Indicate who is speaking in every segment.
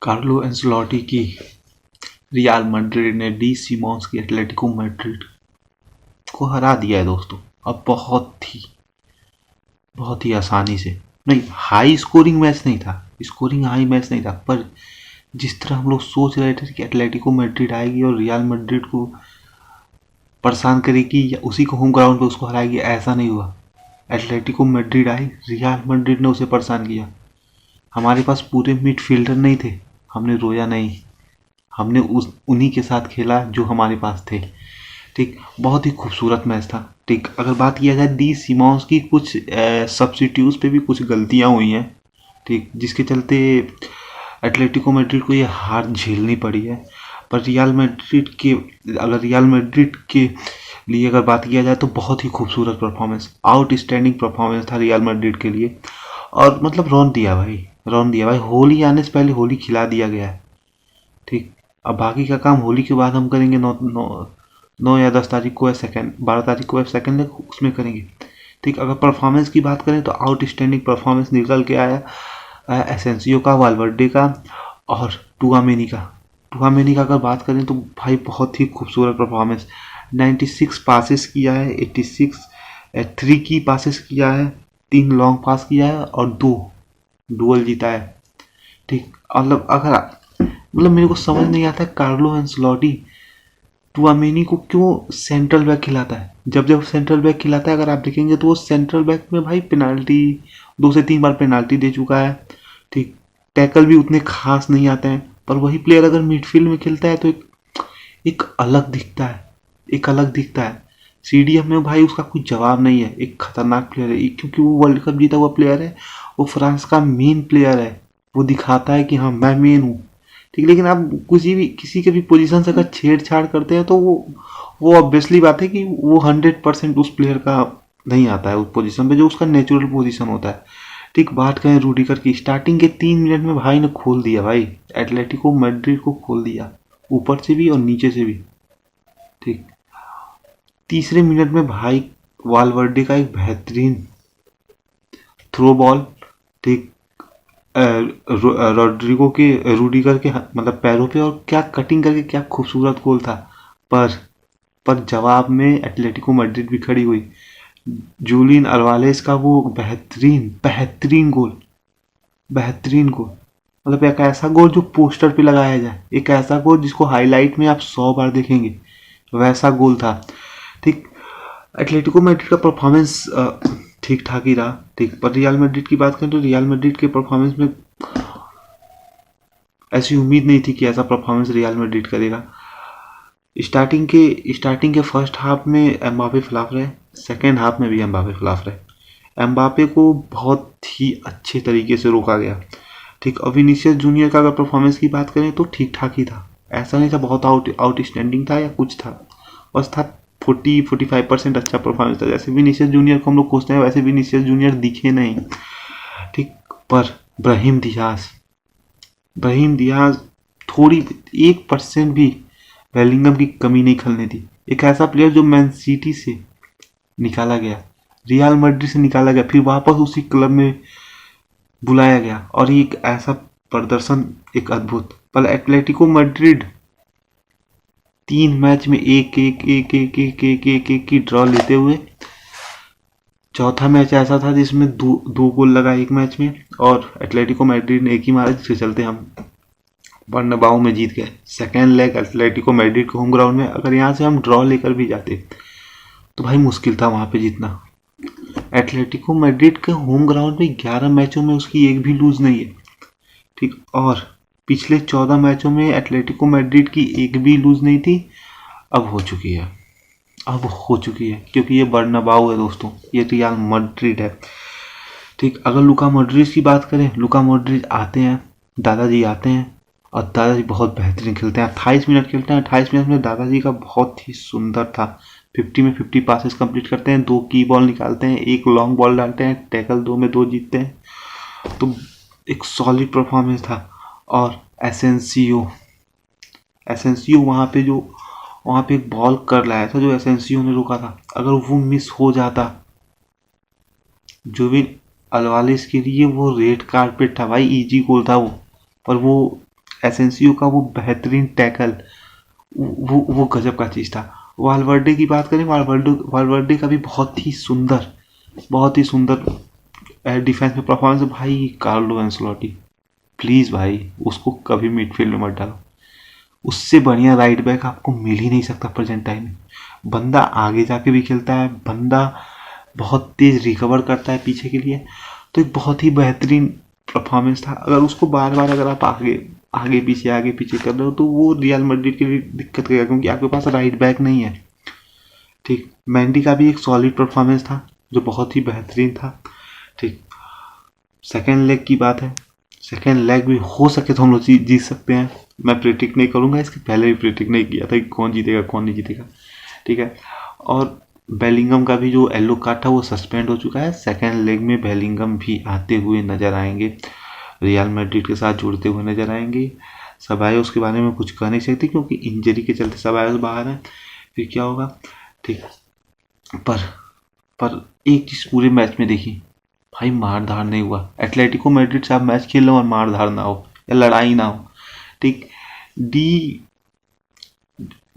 Speaker 1: Carlo Ancelotti की real Madrid ने D Simmons की एटलेटिको मैड्रिड को हरा दिया है दोस्तों। अब बहुत ही आसानी से। नहीं, हाई स्कोरिंग मैच नहीं था, स्कोरिंग हाई मैच नहीं था, पर जिस तरह हम लोग सोच रहे थे कि एटलेटिको मैड्रिड आएगी और रियल मैड्रिड को परेशान करेगी या उसी को होम ग्राउंड पे उसको हराएगी, ऐसा नहीं हुआ। एटलेटिको मैड्रिड आई, रियल मैड्रिड ने उसे परेशान किया। हमारे पास पूरे मिडफील्डर नहीं थे, हमने रोया नहीं, हमने उन्हीं के साथ खेला जो हमारे पास थे। ठीक, बहुत ही खूबसूरत मैच था। ठीक, अगर बात किया जाए डी सिमोंस की, कुछ सब्स्टिट्यूट्स पे भी कुछ गलतियां हुई हैं, ठीक, जिसके चलते एटलेटिको मैड्रिड को ये हार झेलनी पड़ी है। पर अगर रियल मैड्रिड के लिए अगर बात किया जाए तो बहुत ही खूबसूरत परफॉर्मेंस, आउटस्टैंडिंग परफॉर्मेंस था रियल मैड्रिड के लिए। और मतलब रौन दिया भाई, होली आने से पहले होली खिला दिया गया है। ठीक, अब बाकी का काम होली के बाद हम करेंगे। 9 या 10 तारीख को है 12 तारीख को है सेकेंड लेग, उसमें करेंगे। ठीक, अगर परफॉर्मेंस की बात करें तो आउटस्टैंडिंग परफॉर्मेंस निकल के आया एसेंसियो का, वालवर्डे का और टुआमेनी का अगर बात करें तो भाई बहुत ही खूबसूरत परफॉर्मेंस। 96 पासेस किया है, 86 3 की पासेस किया है, 3 लॉन्ग पास किया है और 2 डुअल जीता है। ठीक, मतलब मेरे को समझ नहीं आता कार्लो एंसेलोटी टुआमेनी को क्यों सेंट्रल बैक खिलाता है। जब सेंट्रल बैक खिलाता है, अगर आप देखेंगे तो वो सेंट्रल बैक में भाई पेनाल्टी 2 से 3 बार पेनाल्टी दे चुका है। ठीक, टैकल भी उतने खास नहीं आते हैं, पर वही प्लेयर अगर मिडफील्ड में खेलता है तो एक अलग दिखता है। सीडीएम में भाई उसका कोई जवाब नहीं है, एक खतरनाक प्लेयर है, क्योंकि वो वर्ल्ड कप जीता हुआ प्लेयर है, वो फ्रांस का मेन प्लेयर है, वो दिखाता है कि हाँ मैं मेन हूँ। ठीक, लेकिन आप किसी के भी पोजीशन से अगर छेड़छाड़ करते हैं तो वो ऑब्वियसली बात है कि वो 100% उस प्लेयर का नहीं आता है उस पोजीशन पे जो उसका नेचुरल पोजीशन होता है। ठीक, बात करें रूडिगर की, स्टार्टिंग के 3 मिनट में भाई ने खोल दिया, भाई एटलेटिको मैड्रिड को खोल दिया, ऊपर से भी और नीचे से भी। ठीक, तीसरे मिनट में भाई वालवर्डे का एक बेहतरीन थ्रो बॉल, ठीक, रूडिगर के मतलब पैरों पे, और क्या कटिंग करके क्या खूबसूरत गोल था। पर जवाब में एटलेटिको मैड्रिड भी खड़ी हुई। जूलियन अल्वारेस का वो बेहतरीन गोल, मतलब एक ऐसा गोल जो पोस्टर पे लगाया जाए, एक ऐसा गोल जिसको हाईलाइट में आप 100 बार देखेंगे, वैसा गोल था। ठीक, एटलेटिको मैड्रिड का परफॉर्मेंस ठीक ठाक ही रहा। ठीक, पर रियल मैड्रिड की बात करें तो रियल मैड्रिड के परफॉर्मेंस में ऐसी उम्मीद नहीं थी कि ऐसा परफॉर्मेंस रियल मैड्रिड करेगा। स्टार्टिंग के फर्स्ट हाफ में एम्बापे खिलाफ रहे, सेकेंड हाफ में भी एम्बापे खिलाफ रहे। एम्बापे को बहुत ही अच्छे तरीके से रोका गया। ठीक, और विनीसियस जूनियर का अगर परफॉर्मेंस की बात करें तो ठीक ठाक ही था, ऐसा नहीं था बहुत आउटस्टैंडिंग था या कुछ था, बस था 40-45% अच्छा परफॉर्मेंस था। जैसे विनीसियस जूनियर को हम लोग खोजते हैं वैसे विनीसियस जूनियर दिखे नहीं। ठीक, पर ब्राहिम दियाज थोड़ी 1% भी बेलिंगम की कमी नहीं खलने दी। एक ऐसा प्लेयर जो मैन सिटी से निकाला गया, रियल मैड्रिड से निकाला गया, फिर वापस उसी क्लब में बुलाया गया, और एक ऐसा प्रदर्शन, एक अद्भुत। पर एटलेटिको मैड्रिड 3 मैच में एक की ड्रॉ लेते हुए, चौथा मैच ऐसा था जिसमें 2 गोल लगा एक मैच में, और एटलेटिको मैड्रिड ने एक ही मारा, जिसके चलते हम बर्नाबाउ में जीत गए। सेकेंड लेग एटलेटिको मैड्रिड के होम ग्राउंड में, अगर यहाँ से हम ड्रॉ लेकर भी जाते तो भाई मुश्किल था वहाँ पे जीतना। एटलेटिको मैड्रिड के होम ग्राउंड में 11 मैचों में उसकी एक भी लूज नहीं है। ठीक, और पिछले 14 मैचों में एटलेटिको मैड्रिड की एक भी लूज नहीं थी, अब हो चुकी है, क्योंकि ये बर्नाबाउ है दोस्तों, ये रियल मैड्रिड है। ठीक, अगर लुका मॉड्रिच की बात करें, लुका मॉड्रिच आते हैं, दादाजी आते हैं, और दादाजी बहुत बेहतरीन खेलते हैं। 28 मिनट खेलते हैं, 28 मिनट में दादाजी का बहुत ही सुंदर था। 50 में 50 पासेस कंप्लीट करते हैं, 2 की बॉल निकालते हैं, 1 लॉन्ग बॉल डालते हैं, टैकल 2 में 2 जीतते हैं, तो एक सॉलिड परफॉर्मेंस था। और एसेंसियो वहाँ पे एक बॉल कर लाया था जो एसेंसियो ने रोका था, अगर वो मिस हो जाता, जुविन अल्वारेस के लिए वो रेड कार्पेट था भाई, इजी गोल था वो, पर वो एसेंसियो का वो बेहतरीन टैकल, वो गजब का चीज़ था। वालवर्डे की बात करें, वालवर्डे का भी बहुत ही सुंदर डिफेंस में परफॉर्मेंस है भाई। कार्लो एंसलोटी, प्लीज़ भाई उसको कभी मिडफील्ड में मत डालो, उससे बढ़िया राइट बैक आपको मिल ही नहीं सकता प्रेजेंट टाइम में। बंदा आगे जाके भी खेलता है, बंदा बहुत तेज रिकवर करता है पीछे के लिए, तो एक बहुत ही बेहतरीन परफॉर्मेंस था। अगर उसको बार बार अगर आप आगे पीछे कर रहे हो तो वो रियल मैड्रिड के लिए दिक्कत करेगा, क्योंकि आपके पास राइट बैक नहीं है। ठीक, मेंडी का भी एक सॉलिड परफॉर्मेंस था जो बहुत ही बेहतरीन था। ठीक, सेकेंड लेग की बात है, सेकेंड लेग भी हो सके तो हम लोग जीत सकते हैं। मैं प्रेडिक्ट नहीं करूंगा, इसके पहले भी प्रेडिक्ट नहीं किया था कि कौन जीतेगा कौन नहीं जीतेगा। ठीक है, और बेलिंगम का भी जो येलो कार्ड था वो सस्पेंड हो चुका है। सेकेंड लेग में बेलिंगम भी आते हुए नजर आएंगे, रियल मैड्रिड के साथ जुड़ते हुए नजर आएंगे। सबायोस के बारे में कुछ कह नहीं सकते क्योंकि इंजरी के चलते सबायोस बाहर है, फिर क्या होगा। ठीक, पर एक चीज़ पूरे मैच में देखी भाई, मार धाड़ नहीं हुआ। एटलेटिको मैड्रिड से आप मैच खेल रहे हो और मार धाड़ ना हो या लड़ाई ना हो। ठीक,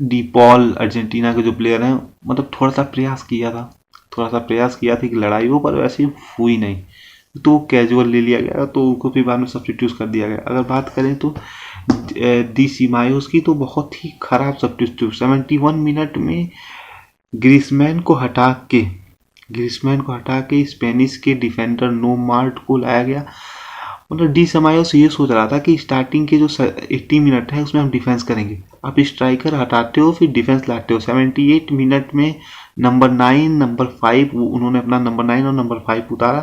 Speaker 1: डी पॉल अर्जेंटीना के जो प्लेयर हैं, मतलब थोड़ा सा प्रयास किया था कि लड़ाई हो, पर वैसे हुई नहीं, तो वो कैजुअल ले लिया गया, तो उनको फिर बाद में सब्सटीट्यूट कर दिया गया। अगर बात करें तो डी सीमायोस की, तो बहुत ही खराब सब्सटीट्यूट। 71 मिनट में ग्रीसमैन को हटा के स्पेनिश के डिफेंडर नो मार्ट को लाया गया। मतलब डी समायोस ये सोच रहा था कि स्टार्टिंग के जो 80 मिनट है उसमें हम डिफेंस करेंगे, आप स्ट्राइकर हटाते हो फिर डिफेंस लाते हो। 78 मिनट में नंबर 9 नंबर 5 उन्होंने अपना नंबर 9 और नंबर 5 उतारा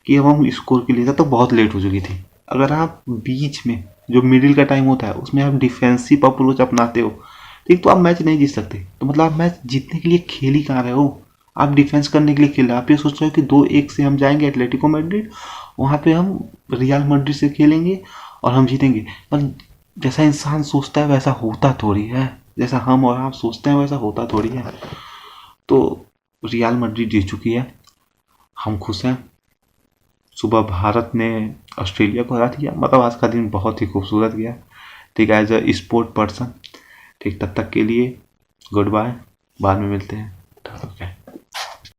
Speaker 1: कि अब हम स्कोर के लिए, तो बहुत लेट हो चुकी थी। अगर आप बीच में जो मिडिल का टाइम होता है उसमें आप डिफेंसिव अप्रोच अपनाते हो, ठीक, तो आप मैच नहीं जीत सकते। तो मतलब आप मैच जीतने के लिए खेल ही कहाँ रहे हो, आप डिफेंस करने के लिए खेल रहे हो। आप ये सोच रहे हो कि 2-1 से हम जाएंगे एटलेटिको मैड्रिड, वहाँ पे हम रियल मैड्रिड से खेलेंगे और हम जीतेंगे। पर जैसा इंसान सोचता है वैसा होता थोड़ी है, जैसा हम और आप सोचते हैं वैसा होता थोड़ी है। तो रियल मैड्रिड जीत चुकी है, हम खुश हैं। सुबह भारत ने ऑस्ट्रेलिया को हरा दिया, मतलब आज का दिन बहुत ही खूबसूरत गया। ठीक है, एज अ स्पोर्ट पर्सन। ठीक, तब तक के लिए गुड बाय, बाद में मिलते हैं। ओके।